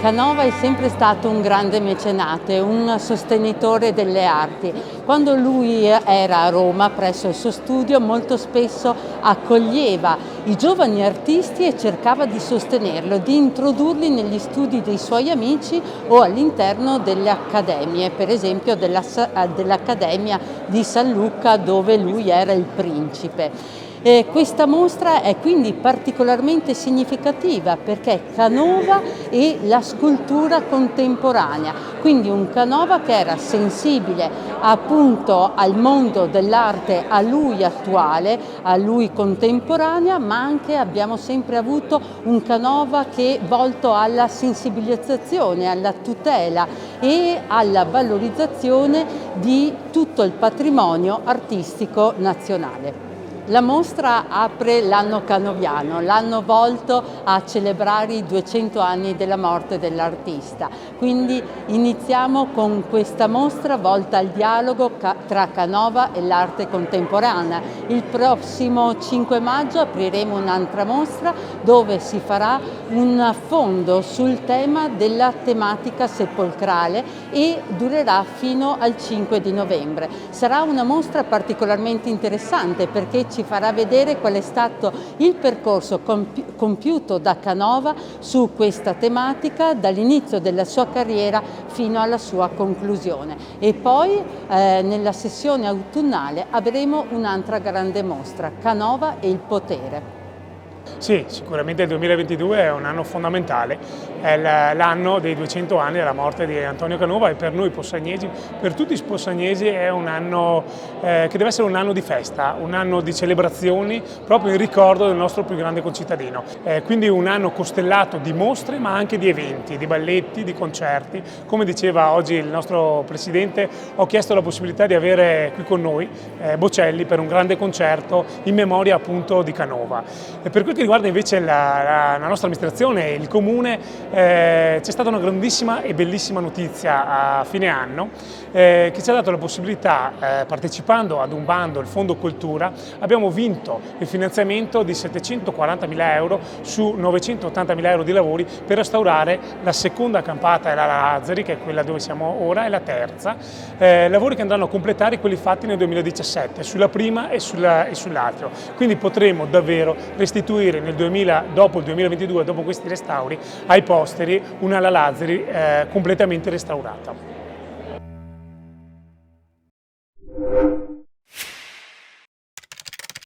Canova è sempre stato un grande mecenate, un sostenitore delle arti. Quando lui era a Roma presso il suo studio molto spesso accoglieva i giovani artisti e cercava di sostenerlo, di introdurli negli studi dei suoi amici o all'interno delle accademie, per esempio dell'Accademia di San Luca dove lui era il principe. Questa mostra è quindi particolarmente significativa perché Canova e la scultura contemporanea, quindi un Canova che era sensibile appunto al mondo dell'arte, a lui attuale, a lui contemporanea, ma anche abbiamo sempre avuto un Canova che è volto alla sensibilizzazione, alla tutela e alla valorizzazione di tutto il patrimonio artistico nazionale. La mostra apre l'anno canoviano, l'anno volto a celebrare i 200 anni della morte dell'artista. Quindi iniziamo con questa mostra volta al dialogo tra Canova e l'arte contemporanea. Il prossimo 5 maggio apriremo un'altra mostra dove si farà un affondo sul tema della tematica sepolcrale e durerà fino al 5 di novembre. Sarà una mostra particolarmente interessante perché ci farà vedere qual è stato il percorso compiuto da Canova su questa tematica dall'inizio della sua carriera fino alla sua conclusione. E poi nella sessione autunnale avremo un'altra grande mostra, Canova e il potere. Sì, sicuramente il 2022 è un anno fondamentale, è l'anno dei 200 anni della morte di Antonio Canova e per noi possagnesi, per tutti i possagnesi è un anno che deve essere un anno di festa, un anno di celebrazioni proprio in ricordo del nostro più grande concittadino. Quindi un anno costellato di mostre ma anche di eventi, di balletti, di concerti. Come diceva oggi il nostro Presidente, ho chiesto la possibilità di avere qui con noi Bocelli per un grande concerto in memoria appunto di Canova. E per quel che riguarda invece la nostra amministrazione e il Comune, c'è stata una grandissima e bellissima notizia a fine anno che ci ha dato la possibilità, partecipando ad un bando, il Fondo Cultura, abbiamo vinto il finanziamento di 740.000 euro su 980.000 euro di lavori per restaurare la seconda campata della Lazzari, che è quella dove siamo ora, e la terza, lavori che andranno a completare quelli fatti nel 2017, sulla prima e sull'altro. Quindi potremo davvero restituire dopo il 2022, dopo questi restauri, ai posteri una La Lazzari completamente restaurata.